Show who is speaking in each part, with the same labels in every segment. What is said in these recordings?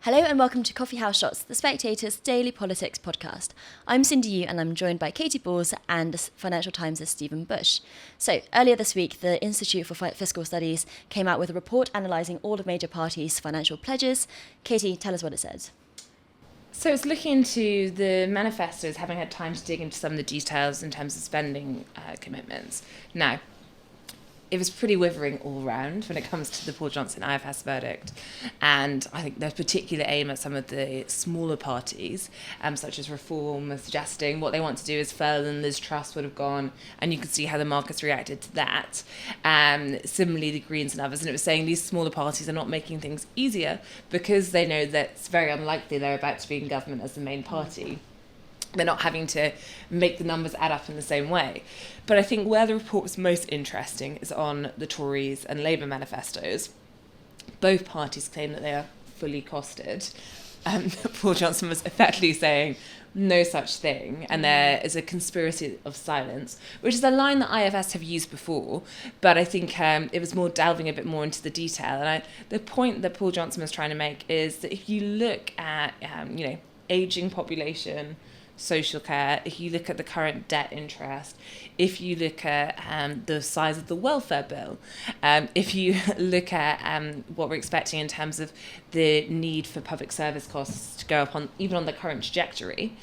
Speaker 1: Hello and welcome to Coffee House Shots, the Spectator's daily politics podcast. I'm Cindy Yu and I'm joined by Katy and the Financial Times' Stephen Bush. So, earlier this week, the Institute for Fiscal Studies came out with a report analysing all of major parties' financial pledges. Katy, tell us what it says.
Speaker 2: So it's looking into the manifestos, having had time to dig into some of the details in terms of spending commitments. Now, it was pretty withering all round when it comes to the Paul Johnson IFS verdict. And I think there's particular aim at some of the smaller parties, such as Reform, suggesting what they want to do is further than Liz Truss would have gone. And you could see how the markets reacted to that. Similarly, the Greens and others. And it was saying these smaller parties are not making things easier because they know that it's very unlikely they're about to be in government as the main party. They're not having to make the numbers add up in the same way. But I think where the report was most interesting is on the Tories and Labour manifestos. Both parties claim that they are fully costed. Paul Johnson was effectively saying no such thing, and there is a conspiracy of silence, which is a line that IFS have used before, but I think it was more delving a bit more into the detail. And the point that Paul Johnson was trying to make is that if you look at, ageing population, social care, if you look at the current debt interest, if you look at the size of the welfare bill, if you look at what we're expecting in terms of the need for public service costs to go up on even on the current trajectory,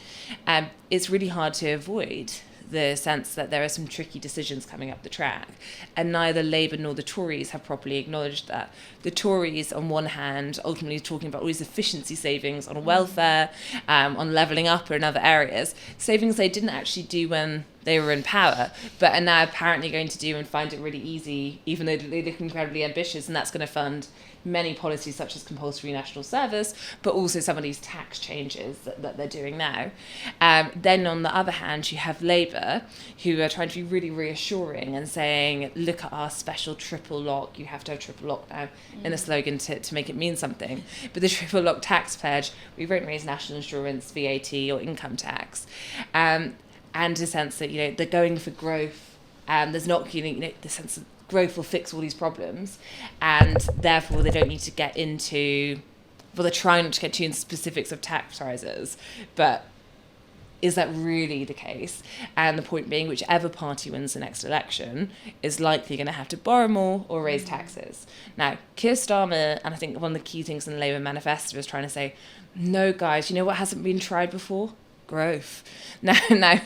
Speaker 2: it's really hard to avoid the sense that there are some tricky decisions coming up the track, and neither Labour nor the Tories have properly acknowledged that. The Tories, on one hand, ultimately talking about all these efficiency savings on welfare, on levelling up or in other areas, savings they didn't actually do when they were in power, but are now apparently going to do and find it really easy, even though they look incredibly ambitious, and that's going to fund many policies such as compulsory national service, but also some of these tax changes that they're doing now. Then on the other hand, you have Labour, who are trying to be really reassuring and saying, look at our special triple lock, you have to have triple lock now in the slogan to make it mean something. But the triple lock tax pledge, we won't raise national insurance, VAT or income tax. And a sense that, they're going for growth, there's not, the sense of growth will fix all these problems, and therefore they don't need to get into, they're trying not to get too into specifics of tax rises, but is that really the case? And the point being, whichever party wins the next election is likely going to have to borrow more or raise taxes. Now, Keir Starmer, and I think one of the key things in the Labour manifesto is trying to say, no guys, you know what hasn't been tried before? Growth. Now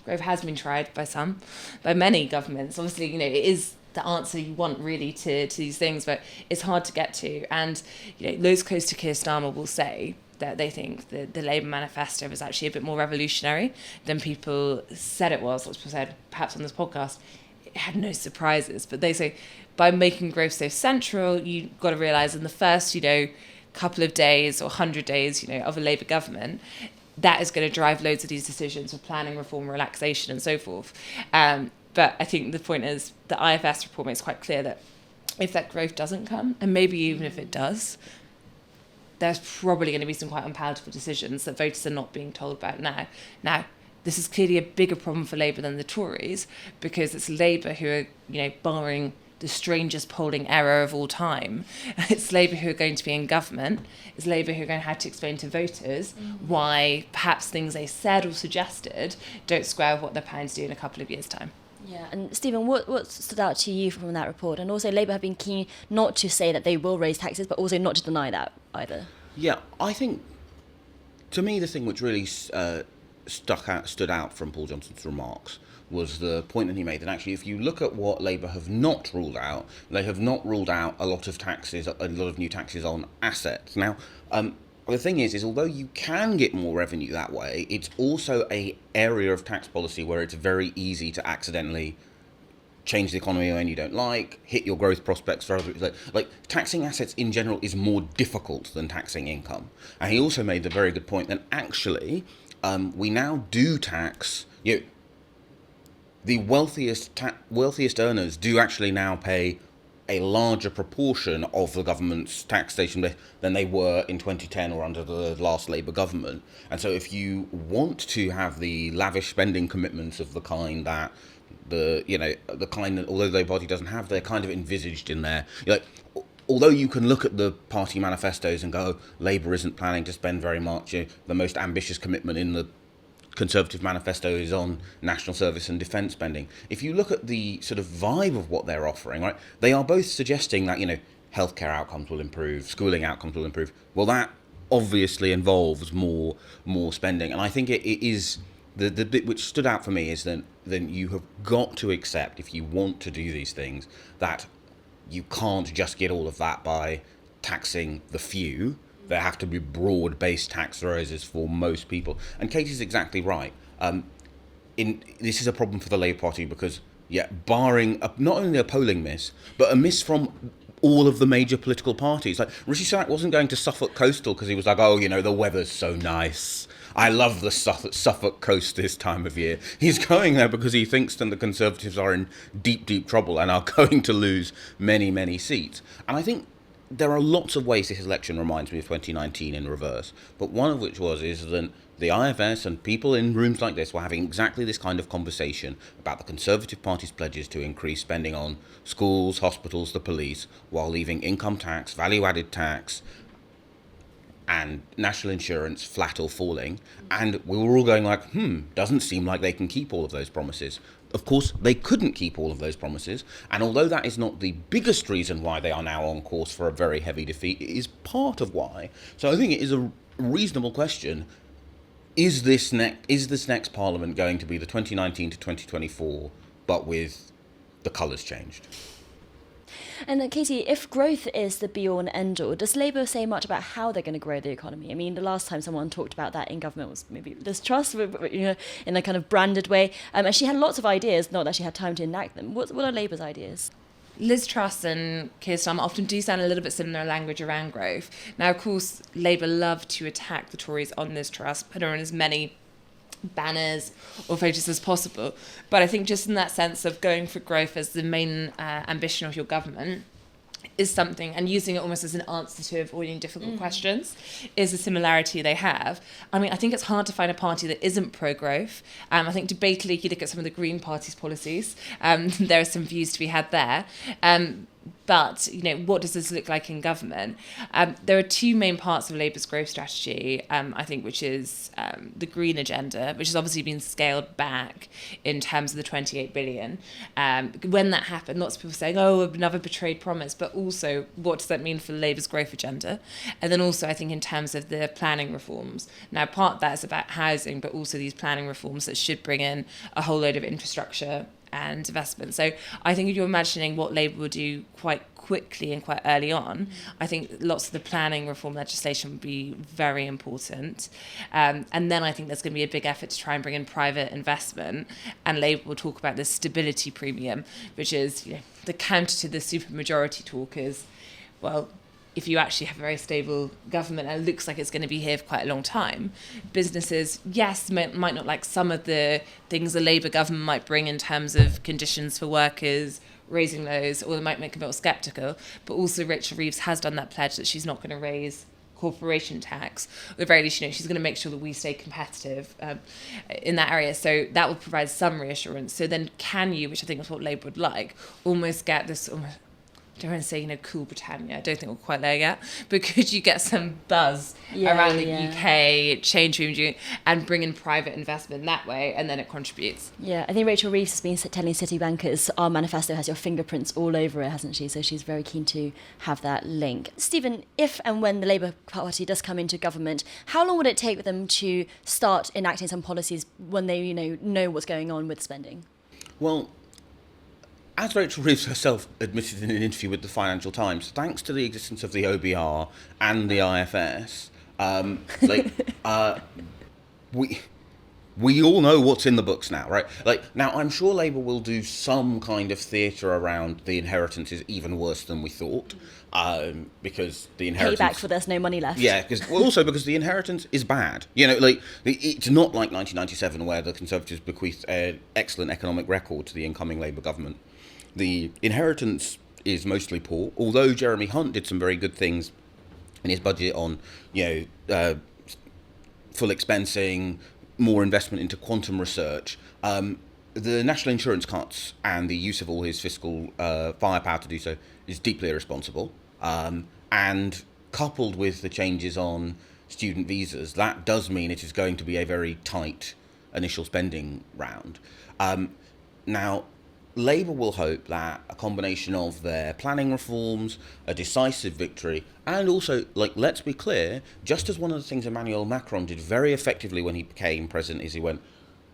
Speaker 2: growth has been tried by many governments. Obviously, it is the answer you want really to these things, but it's hard to get to. And those close to Keir Starmer will say that they think the Labour manifesto was actually a bit more revolutionary than people said it was. Lots of people said, perhaps on this podcast, it had no surprises. But they say, by making growth so central, you've got to realise in the first, couple of days or 100 days, of a Labour government, that is going to drive loads of these decisions for planning, reform, relaxation, and so forth. But I think the point is the IFS report makes quite clear that if that growth doesn't come, and maybe even if it does, there's probably going to be some quite unpalatable decisions that voters are not being told about now. Now, this is clearly a bigger problem for Labour than the Tories, because it's Labour who are, barring the strangest polling error of all time. It's Labour who are going to be in government. It's Labour who are going to have to explain to voters why perhaps things they said or suggested don't square with what they're planning to do in a couple of years' time.
Speaker 1: Yeah, and Stephen, what stood out to you from that report? And also Labour have been keen not to say that they will raise taxes, but also not to deny that either.
Speaker 3: Yeah, I think, to me, the thing which really stood out from Paul Johnson's remarks was the point that he made that actually if you look at what Labour have not ruled out, they have not ruled out a lot of new taxes on assets. Now, the thing is although you can get more revenue that way, it's also an area of tax policy where it's very easy to accidentally change the economy when you don't hit your growth prospects for other, like taxing assets in general is more difficult than taxing income. And he also made the very good point that actually we now do tax, the wealthiest earners do actually now pay a larger proportion of the government's taxation than they were in 2010 or under the last Labour government. And so if you want to have the lavish spending commitments of the kind that although the Labour Party doesn't have, they're kind of envisaged in there. although you can look at the party manifestos and go, Labour isn't planning to spend very much, the most ambitious commitment in the Conservative manifesto is on national service and defence spending. If you look at the sort of vibe of what they're offering, right, they are both suggesting that, healthcare outcomes will improve, schooling outcomes will improve. Well, that obviously involves more spending. And I think it is, the bit which stood out for me is that then you have got to accept, if you want to do these things, that you can't just get all of that by taxing the few. There have to be broad-based tax rises for most people. And Katy's exactly right. This is a problem for the Labour Party because, barring not only a polling miss, but a miss from all of the major political parties. Like, Rishi Sunak wasn't going to Suffolk Coastal because he was like, the weather's so nice. I love the Suffolk coast this time of year. He's going there because he thinks that the Conservatives are in deep, deep trouble and are going to lose many, many seats. And I think there are lots of ways this election reminds me of 2019 in reverse, but one of which is that the IFS and people in rooms like this were having exactly this kind of conversation about the Conservative Party's pledges to increase spending on schools, hospitals, the police, while leaving income tax, value-added tax, and national insurance flat or falling. And we were all going like, doesn't seem like they can keep all of those promises. Of course, they couldn't keep all of those promises, and although that is not the biggest reason why they are now on course for a very heavy defeat, it is part of why. So I think it is a reasonable question. Is this next Parliament going to be the 2019 to 2024, but with the colours changed?
Speaker 1: And Katy, if growth is the be-all and end-all, does Labour say much about how they're going to grow the economy? I mean, the last time someone talked about that in government was maybe Liz Truss, in a kind of branded way. And she had lots of ideas, not that she had time to enact them. What are Labour's ideas?
Speaker 2: Liz Truss and Keir Starmer often do sound a little bit similar language around growth. Now, of course, Labour love to attack the Tories on Liz Truss, put her on as many banners or photos as possible. But I think just in that sense of going for growth as the main ambition of your government is something, and using it almost as an answer to avoiding difficult questions, is a similarity they have. I mean, I think it's hard to find a party that isn't pro-growth. I think debatably, if you look at some of the Green Party's policies, there are some views to be had there. But, what does this look like in government? There are two main parts of Labour's growth strategy, I think, which is the green agenda, which has obviously been scaled back in terms of the 28 billion. When that happened, lots of people saying, another betrayed promise, but also what does that mean for Labour's growth agenda? And then also, I think, in terms of the planning reforms. Now, part of that is about housing, but also these planning reforms that should bring in a whole load of infrastructure and investment. So I think if you're imagining what Labour will do quite quickly and quite early on, I think lots of the planning reform legislation would be very important. And then I think there's going to be a big effort to try and bring in private investment. And Labour will talk about the stability premium, which is the counter to the supermajority talk is, well, if you actually have a very stable government and it looks like it's going to be here for quite a long time, businesses, yes, might not like some of the things the Labour government might bring in terms of conditions for workers, raising those, or they might make them a bit sceptical, but also Rachel Reeves has done that pledge that she's not going to raise corporation tax. At the very least, she's going to make sure that we stay competitive in that area. So that will provide some reassurance. So then can you, which I think is what Labour would like, almost get this I don't want to say, cool Britannia. I don't think we're quite there yet. But could you get some buzz around the UK, change room, and bring in private investment that way, and then it contributes?
Speaker 1: Yeah, I think Rachel Reeves has been telling City bankers, our manifesto has your fingerprints all over it, hasn't she? So she's very keen to have that link. Stephen, if and when the Labour Party does come into government, how long would it take them to start enacting some policies when they, know what's going on with spending?
Speaker 3: Well, as Rachel Reeves herself admitted in an interview with the Financial Times, thanks to the existence of the OBR and the IFS, we all know what's in the books now, right? Now I'm sure Labour will do some kind of theatre around the inheritance is even worse than we thought, because the inheritance...
Speaker 1: Payback for there's no money left.
Speaker 3: Yeah, also because the inheritance is bad. It's not like 1997 where the Conservatives bequeathed an excellent economic record to the incoming Labour government. The inheritance is mostly poor, although Jeremy Hunt did some very good things in his budget on, full expensing, more investment into quantum research. The national insurance cuts and the use of all his fiscal firepower to do so is deeply irresponsible. And coupled with the changes on student visas, that does mean it is going to be a very tight initial spending round. Now, Labour will hope that a combination of their planning reforms, a decisive victory, and also, let's be clear, just as one of the things Emmanuel Macron did very effectively when he became president is he went,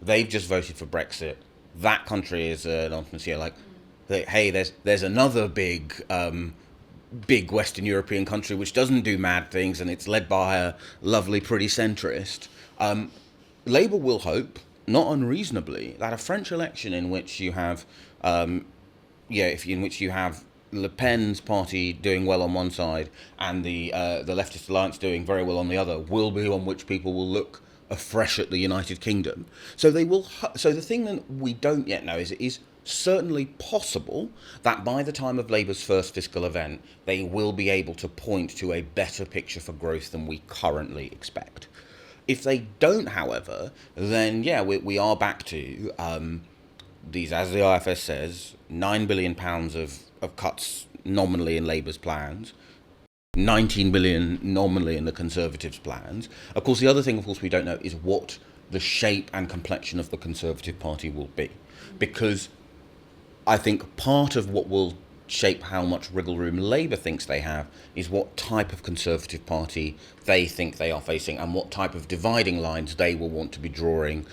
Speaker 3: they've just voted for Brexit, that country is nonsense here, hey, there's another big Western European country which doesn't do mad things and it's led by a lovely, pretty centrist. Labour will hope, not unreasonably, that a French election in which you have, in which you have Le Pen's party doing well on one side and the leftist alliance doing very well on the other, will be on which people will look afresh at the United Kingdom. So they will. So the thing that we don't yet know is it is certainly possible that by the time of Labour's first fiscal event, they will be able to point to a better picture for growth than we currently expect. If they don't, however, then we are back to these, as the IFS says, £9 billion of cuts nominally in Labour's plans, 19 billion nominally in the Conservatives' plans. Of course, the other thing, we don't know is what the shape and complexion of the Conservative Party will be, because I think part of what will shape how much wriggle room Labour thinks they have is what type of Conservative Party they think they are facing and what type of dividing lines they will want to be drawing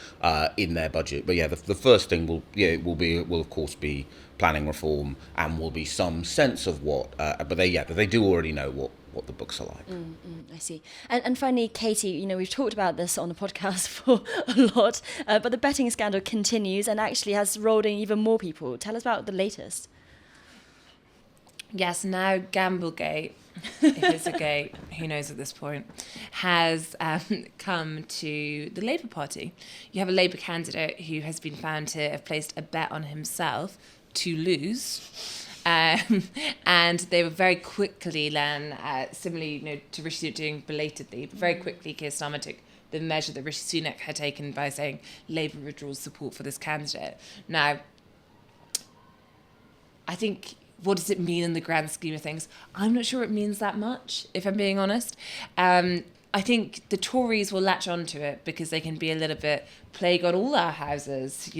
Speaker 3: in their budget. But the first thing will of course be planning reform, and will be some sense of what. But they do already know what the books are like.
Speaker 1: I see. And finally, Katy, we've talked about this on the podcast for a lot, but the betting scandal continues and actually has rolled in even more people. Tell us about the latest.
Speaker 2: Yes, now Gamblegate, if it's a gate, who knows at this point, has come to the Labour Party. You have a Labour candidate who has been found to have placed a bet on himself to lose. And they were very quickly then, similarly to Rishi Sunak doing belatedly, but very quickly Keir Starmer took the measure that Rishi Sunak had taken by saying Labour withdraws support for this candidate. Now, I think, what does it mean in the grand scheme of things? I'm not sure it means that much, if I'm being honest. I think the Tories will latch onto it because they can be a little bit plague on all our houses.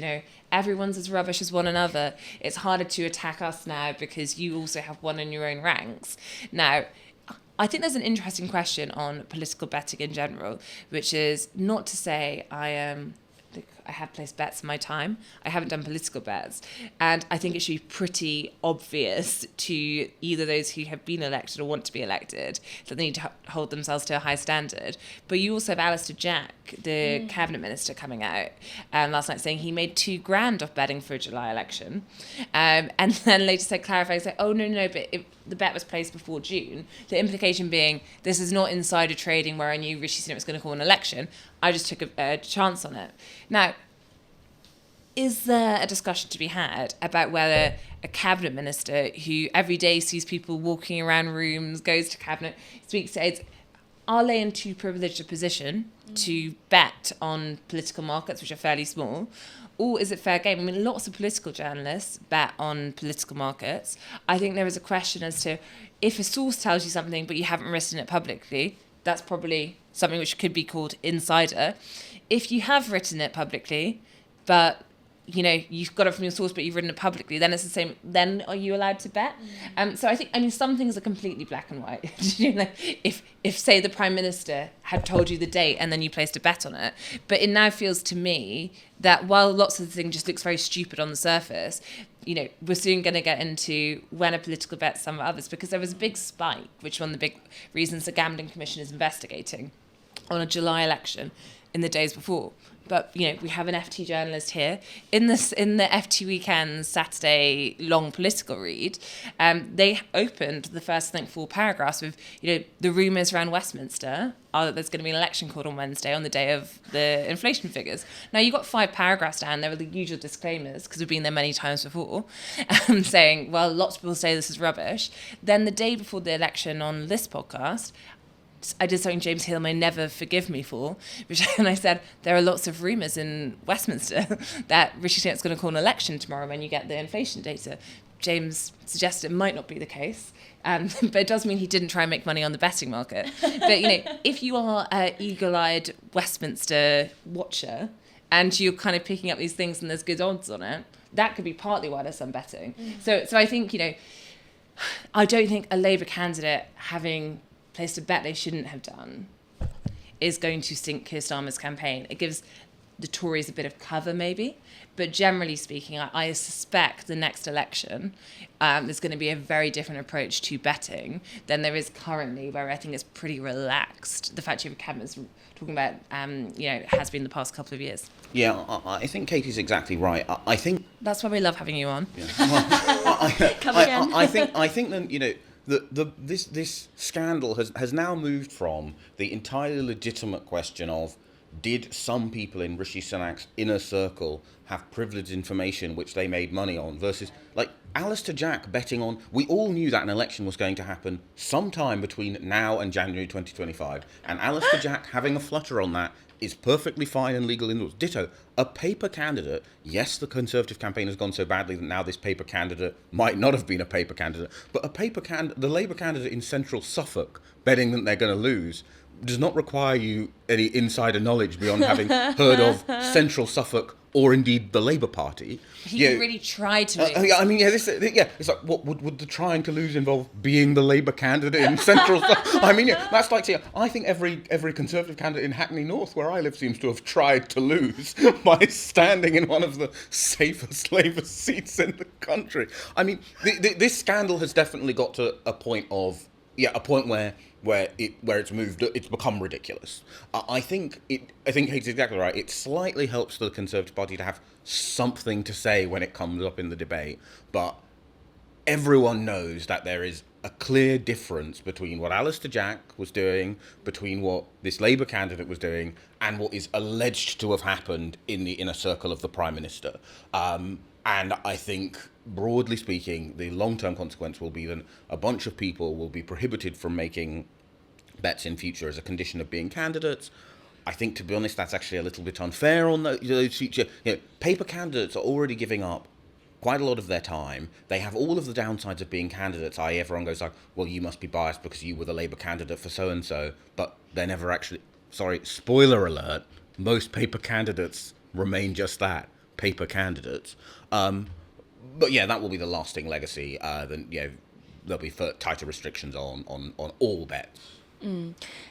Speaker 2: Everyone's as rubbish as one another. It's harder to attack us now because you also have one in your own ranks. Now, I think there's an interesting question on political betting in general, which is not to say I have placed bets in my time. I haven't done political bets. And I think it should be pretty obvious to either those who have been elected or want to be elected that they need to hold themselves to a high standard. But you also have Alistair Jack, the cabinet minister, coming out last night saying he made $2,000 off betting for a July election. And then later said, clarifying, saying, oh, no, but the bet was placed before June. The implication being, this is not insider trading where I knew Rishi Sunak was going to call an election. I just took a chance on it. Now, is there a discussion to be had about whether a cabinet minister who every day sees people walking around rooms, goes to cabinet, speaks to aides, are they in too privileged a position to bet on political markets, which are fairly small? Or is it fair game? I mean, lots of political journalists bet on political markets. I think there is a question as to if a source tells you something but you haven't written it publicly, that's probably something which could be called insider. If you have written it publicly, but you've got it from your source, but you've written it publicly, then it's the same. Then are you allowed to bet? So I think, some things are completely black and white. If say the Prime Minister had told you the date and then you placed a bet on it, but it now feels to me that while lots of the thing just looks very stupid on the surface, we're soon going to get into when a political bet, some others, because there was a big spike, which one of the big reasons the Gambling Commission is investigating on a July election in the days before. But, we have an FT journalist here. In the FT Weekend's Saturday long political read, they opened the first, 4 paragraphs with, the rumours around Westminster are that there's going to be an election called on Wednesday on the day of the inflation figures. Now, you got 5 paragraphs down. There were the usual disclaimers, because we've been there many times before, saying, well, lots of people say this is rubbish. Then the day before the election on this podcast, I did something James Hill may never forgive me for, and I said, there are lots of rumours in Westminster that Rishi Sunak's going to call an election tomorrow when you get the inflation data. James suggested it might not be the case. But it does mean he didn't try and make money on the betting market. But, if you are an eagle-eyed Westminster watcher and you're kind of picking up these things and there's good odds on it, that could be partly why there's some betting. So I think, I don't think a Labour candidate having placed a bet they shouldn't have done is going to sink Keir Starmer's campaign. It gives the Tories a bit of cover, maybe. But generally speaking, I suspect the next election, there's going to be a very different approach to betting than there is currently, where I think it's pretty relaxed. The fact you have cameras talking about, has been the past couple of years.
Speaker 3: Yeah, I think Katie's exactly right. I think
Speaker 2: that's why we love having you on.
Speaker 3: Yeah.
Speaker 1: Come again.
Speaker 3: I think that this scandal has now moved from the entirely legitimate question of, did some people in Rishi Sunak's inner circle have privileged information which they made money on, versus Alistair Jack betting on, we all knew that an election was going to happen sometime between now and January 2025, and Alistair Jack having a flutter on that is perfectly fine and legal indoors. Ditto, a paper candidate, yes, the Conservative campaign has gone so badly that now this paper candidate might not have been a paper candidate, but the Labour candidate in central Suffolk betting that they're going to lose does not require you any insider knowledge beyond having heard of central Suffolk or indeed the Labour Party.
Speaker 2: He really tried to lose.
Speaker 3: It's like, what would the trying to lose involve being the Labour candidate in central Suffolk? That's like saying, I think every Conservative candidate in Hackney North, where I live, seems to have tried to lose by standing in one of the safest Labour seats in the country. This scandal has definitely got to a point where it's moved, it's become ridiculous. I think Katie's exactly right. It slightly helps the Conservative Party to have something to say when it comes up in the debate, but everyone knows that there is a clear difference between what Alistair Jack was doing, between what this Labour candidate was doing, and what is alleged to have happened in the inner circle of the Prime Minister. And I think, broadly speaking, the long-term consequence will be that a bunch of people will be prohibited from making bets in future as a condition of being candidates. I think, to be honest, that's actually a little bit unfair on those future. Paper candidates are already giving up quite a lot of their time. They have all of the downsides of being candidates, i.e. everyone goes like, well, you must be biased because you were the Labour candidate for so-and-so, but they're never actually... Sorry, spoiler alert, most paper candidates remain just that, paper candidates. But yeah, that will be the lasting legacy. Then there'll be tighter restrictions on all bets.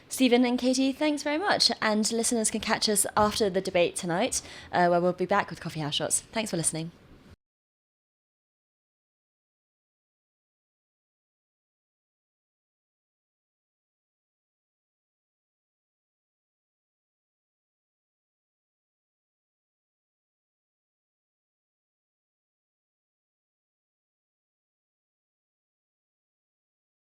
Speaker 1: Stephen and Katy, thanks very much. And listeners can catch us after the debate tonight, where we'll be back with Coffee House Shots. Thanks for listening.